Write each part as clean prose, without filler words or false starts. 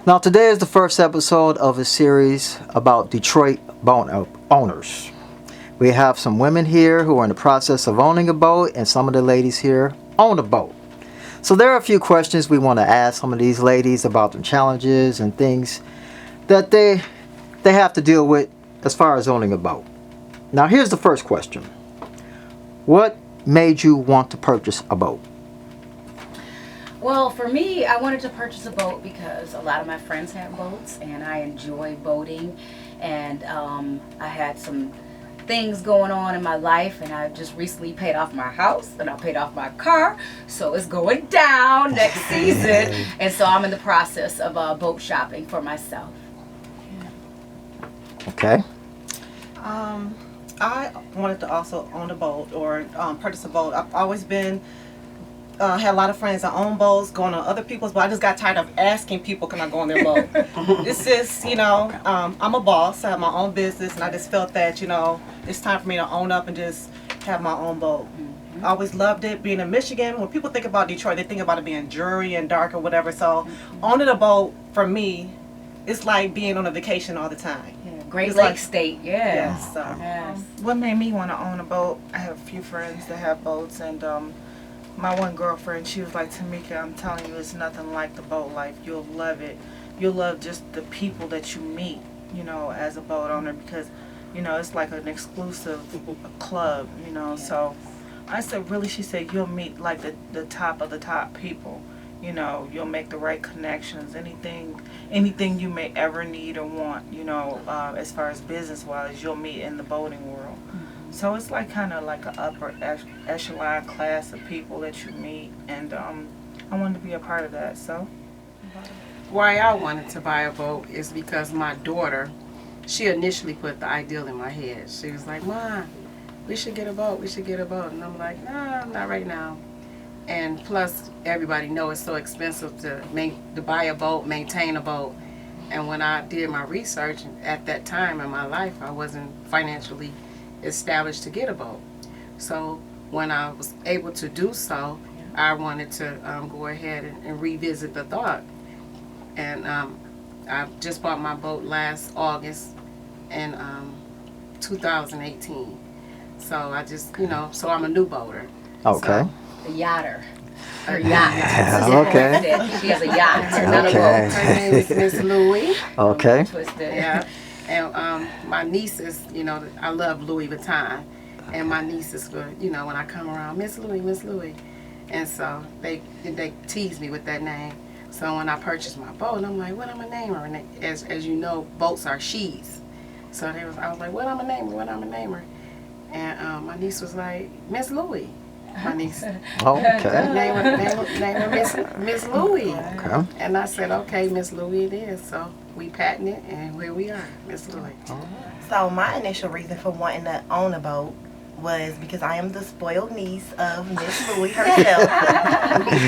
Now, today is the first episode of a series about Detroit boat owners. We have some women here who are in the process of owning a boat, and some of the ladies here own a boat. So there are a few questions we want to ask some of these ladies about the challenges and things that they have to deal with as far as owning a boat. Now, here's the first question. What made you want to purchase a boat? Well, for me, I wanted to purchase a boat because a lot of my friends have boats and I enjoy boating. And I had some things going on in my life, and I just recently paid off my house and I paid off my car. So it's going down next season. And so I'm in the process of boat shopping for myself. Okay. I wanted to also own a boat or purchase a boat. I've always been had a lot of friends that own boats, going on other people's, but I just got tired of asking people, can I go on their boat? It's just, I'm a boss, I have my own business, and I just felt that, it's time for me to own up and just have my own boat. I always loved it, being in Michigan. When people think about Detroit, they think about it being dreary and dark or whatever, so owning a boat, for me, it's like being on a vacation all the time. Yeah, Great It's Lake like- State, Yes, so. Yes. What made me want to own a boat? I have a few friends that have boats, and my one girlfriend, she was like, Tomeka, I'm telling you, it's nothing like the boat life. You'll love it. You'll love just the people that you meet, as a boat owner, because, it's like an exclusive club, So I said, really? She said, you'll meet like the top of the top people. You'll make the right connections. Anything you may ever need or want, as far as business-wise, you'll meet in the boating world. So it's like kind of like an upper echelon class of people that you meet, and I wanted to be a part of that. So Why I wanted to buy a boat is because my daughter, she initially put the ideal in my head. She was like, "Mom, we should get a boat. We should get a boat." And I'm like, "No, not right now." And plus, everybody knows it's so expensive to buy a boat, maintain a boat. And when I did my research at that time in my life, I wasn't financially established to get a boat. So when I was able to do so, I wanted to go ahead and revisit the thought. And I just bought my boat last August in 2018. So I just, so I'm a new boater. Okay. The yachter. Her yacht. Yeah, okay. She has a yacht. Not a Okay. boat. Her name is Miss Louie. Okay. Twisted. Yeah. And my nieces, I love Louis Vuitton. And my nieces were, when I come around, Miss Louie, Miss Louie. And so they tease me with that name. So when I purchased my boat, I'm like, what am I name her? And as you know, boats are she's. So I was like, what am I name her? What am I name her? And my niece was like, Miss Louie. My niece. Okay. Name her Miss Louie. Okay. And I said, okay, Miss Louie it is. So we patented it, and here we are, Miss Louie. So my initial reason for wanting to own a boat was because I am the spoiled niece of Miss Louie herself.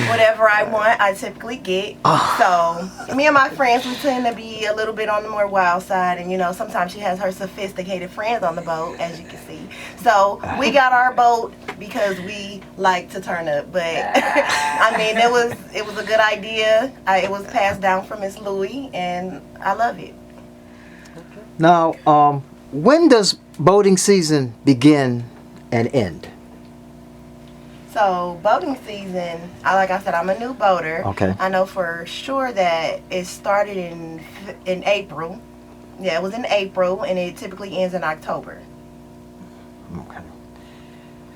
Whatever I want, I typically get. So me and my friends, we tend to be a little bit on the more wild side, and sometimes she has her sophisticated friends on the boat, as you can see. So we got our boat because we like to turn up. But I mean, it was a good idea. It was passed down from Miss Louie, and I love it. Now, when does boating season begin and end? So boating season, like I said, I'm a new boater. Okay. I know for sure that it started in April. Yeah, it was in April, and it typically ends in October. Okay.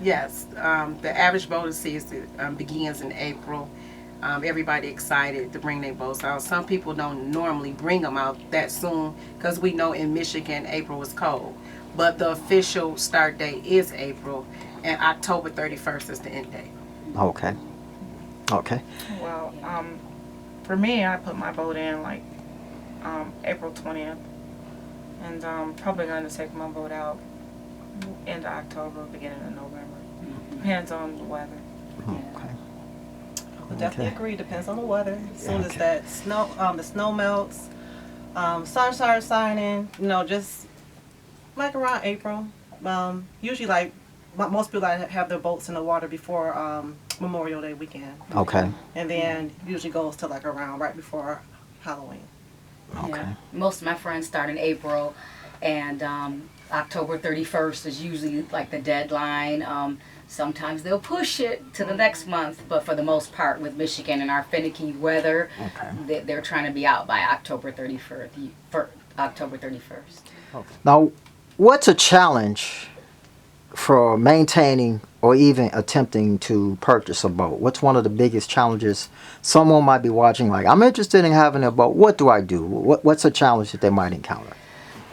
Yes, the average boating season begins in April. Everybody excited to bring their boats out. Some people don't normally bring them out that soon because we know in Michigan April is cold. But the official start date is April, and October 31st is the end date. Okay. Okay. well, for me, I put my boat in like April 20th, and probably going to take my boat out end of October, beginning of November. Depends on the weather. Okay. I definitely agree. Depends on the weather. As soon as that snow, the snow melts, sun starts shining. Just like around April. Usually, like most people that have their boats in the water before Memorial Day weekend, Okay. and then usually goes to like around right before Halloween. Okay. Yeah. Most of my friends start in April, and October 31st is usually like the deadline. Sometimes they'll push it to the next month, but for the most part, with Michigan and our finicky weather, they're trying to be out by October 31st. For October 31st. Now, what's a challenge for maintaining or even attempting to purchase a boat? What's one of the biggest challenges someone might be watching like, I'm interested in having a boat. What do I do? What's a challenge that they might encounter?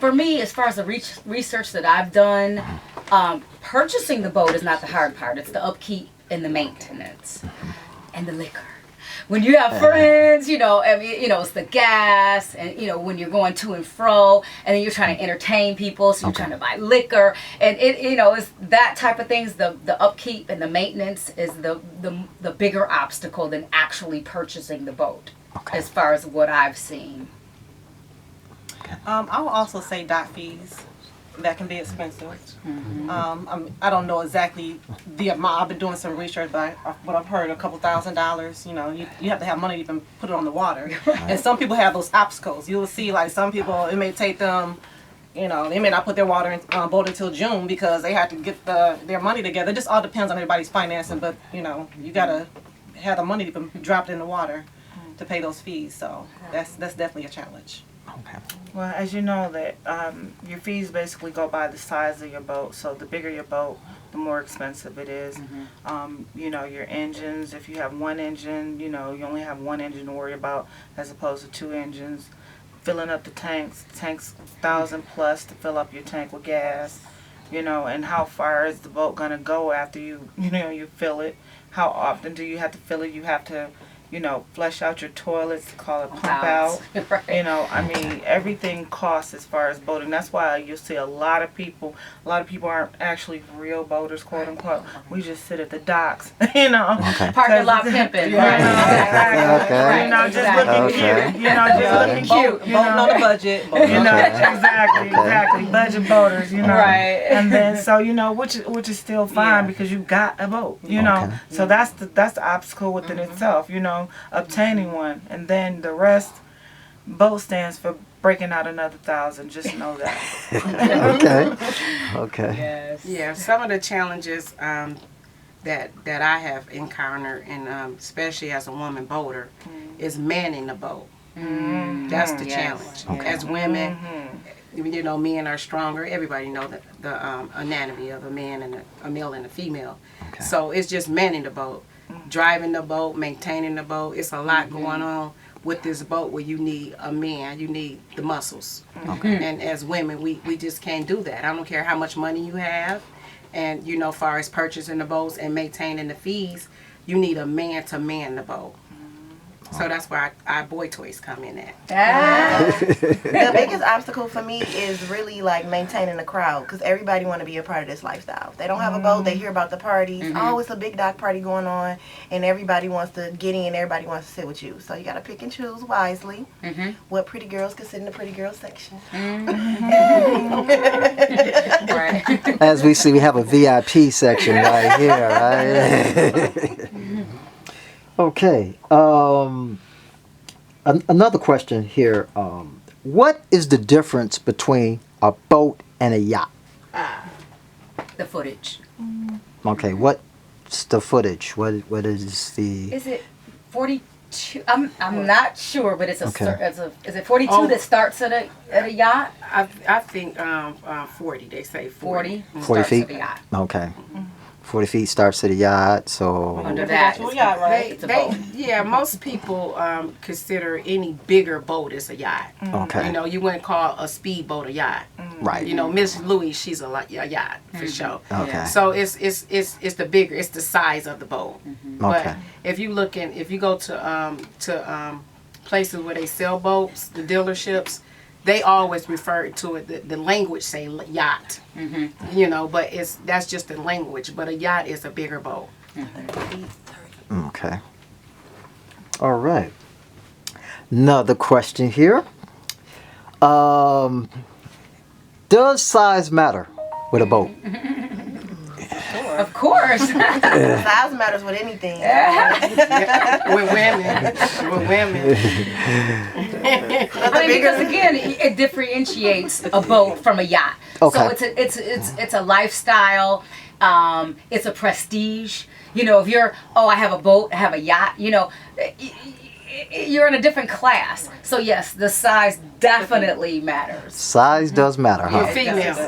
For me, as far as the research that I've done, purchasing the boat is not the hard part. It's the upkeep and the maintenance and the liquor. When you have friends, I mean, it's the gas, and when you're going to and fro, and then you're trying to entertain people, so you're trying to buy liquor, and it's that type of things. The upkeep and the maintenance is the bigger obstacle than actually purchasing the boat, as far as what I've seen. I will also say dock fees. That can be expensive. I don't know exactly the amount. I've been doing some research, but I've heard $2,000. You have to have money to even put it on the water. And some people have those obstacles. You will see, like, some people, it may take them, they may not put their boat until June because they have to get their money together. It just all depends on everybody's financing, but you gotta have the money to even drop it in the water to pay those fees. So that's definitely a challenge. Okay. Well, as you know that your fees basically go by the size of your boat. So the bigger your boat, the more expensive it is. Your engines, if you have one engine, you only have one engine to worry about as opposed to two engines. Filling up the tanks 1,000 plus to fill up your tank with gas. And how far is the boat gonna go after you fill it? How often do you have to fill it? You have to flush out your toilets, call it pump out. Right. I mean, everything costs as far as boating. That's why you'll see a lot of people aren't actually real boaters, quote unquote. We just sit at the docks, Parking lot pimping. Just looking cute. Just looking cute. Boating on a budget. Exactly. Budget boaters, Right. And then, so, which is still fine because you got a boat, So that's the obstacle within itself, obtaining one. And then the rest, boat stands for breaking out another 1,000. Just know that. Okay. Yes. Yeah, some of the challenges that I have encountered, and especially as a woman boater, is manning the boat. That's the challenge. As women, men are stronger. Everybody know the anatomy of a man and a male and a female. So it's just manning the boat, driving the boat, maintaining the boat. It's a lot going on with this boat where you need a man, you need the muscles. And as women, we just can't do that. I don't care how much money you have, and far as purchasing the boats and maintaining the fees, you need a man to man the boat. So that's where our boy toys come in at. The biggest obstacle for me is really like maintaining the crowd, because everybody want to be a part of this lifestyle. If they don't have a boat, they hear about the parties. Oh, it's a big dock party going on, and everybody wants to get in, everybody wants to sit with you. So you got to pick and choose wisely what pretty girls can sit in the pretty girls section. Right. As we see, we have a VIP section right here, right? Okay. Another question here. What is the difference between a boat and a yacht? The footage. Okay. What's the footage? What is the? Is it 42? I'm not sure, but it's a. Okay. Is it 42 that starts at a yacht? I think 40. They say 40. 40 Starts feet? at a yacht. Okay. 40 feet starts at a yacht, so... Under that, it's a boat. Yeah, most people consider any bigger boat as a yacht. Okay. You wouldn't call a speedboat a yacht. Right. Miss Louie, she's a yacht for sure. Okay. So it's the bigger, it's the size of the boat. But Okay. if you go to places where they sell boats, the dealerships, they always refer to it. The language say yacht, but that's just the language. But a yacht is a bigger boat. Okay. All right. Another question here. Does size matter with a boat? sure. Of course. Size matters with anything. With women. With women. I mean, because again, it differentiates a boat from a yacht. Okay. So it's a lifestyle. It's a prestige. You know, if you're, oh, I have a boat, I have a yacht. You know, you're in a different class. So yes, the size definitely matters. Size does matter, We're huh? females.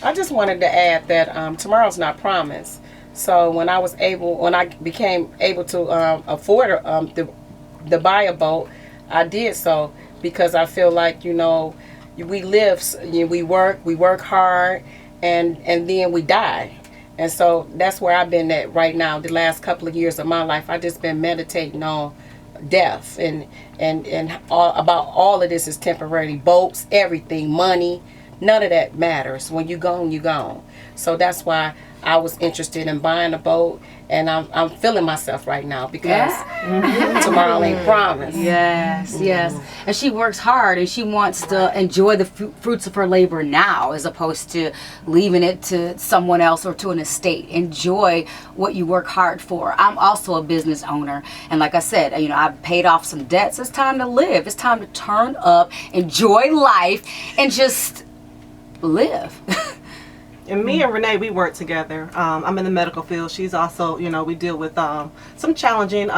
I just wanted to add that tomorrow's not promised. So when I became able to afford to buy a boat, I did so because I feel like, you know, we live, we work hard, and then we die. And so that's where I've been at right now. The last couple of years of my life, I just been meditating on death and about all of this is temporary. Boats, everything, money, none of that matters. When you gone, you gone. So that's why I was interested in buying a boat, and I'm feeling myself right now because tomorrow ain't promised. Yes, yes. And she works hard, and she wants to enjoy the fruits of her labor now, as opposed to leaving it to someone else or to an estate. Enjoy what you work hard for. I'm also a business owner, and like I said, you know, I've paid off some debts. It's time to live. It's time to turn up, enjoy life, and just live. And me and Renee, we work together. I'm in the medical field. She's also, you know, we deal with some challenging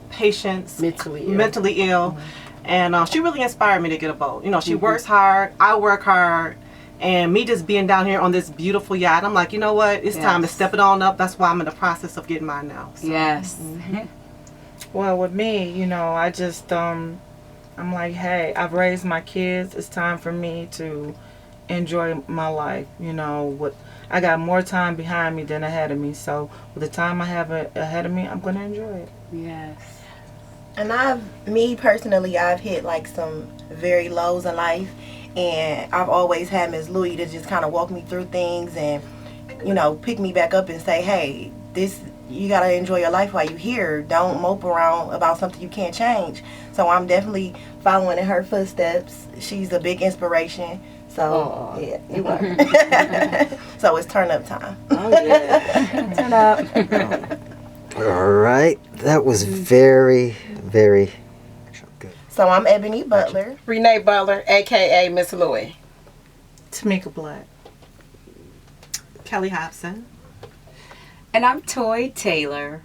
patients, mentally ill. And she really inspired me to get a boat. You know, she works hard, I work hard, and me just being down here on this beautiful yacht, I'm like, you know what, it's time to step it on up. That's why I'm in the process of getting mine now. So. Yes. Well, with me, you know, I just, I'm like, hey, I've raised my kids. It's time for me to enjoy my life. You know, I got more time behind me than ahead of me. So with the time I have ahead of me, I'm going to enjoy it. Yes. And me personally, I've hit like some very lows in life, and I've always had Miss Louie to just kind of walk me through things and, you know, pick me back up and say, hey, you got to enjoy your life while you're here. Don't mope around about something you can't change. So I'm definitely following in her footsteps. She's a big inspiration. So, yeah, you are. So it's turn up time. Oh, yeah. Turn up. All right. That was very, very good. So I'm Ebony Butler. Renee Butler, a.k.a. Miss Louie. Tomeka Black. Kelly Hopson. And I'm Toy Taylor.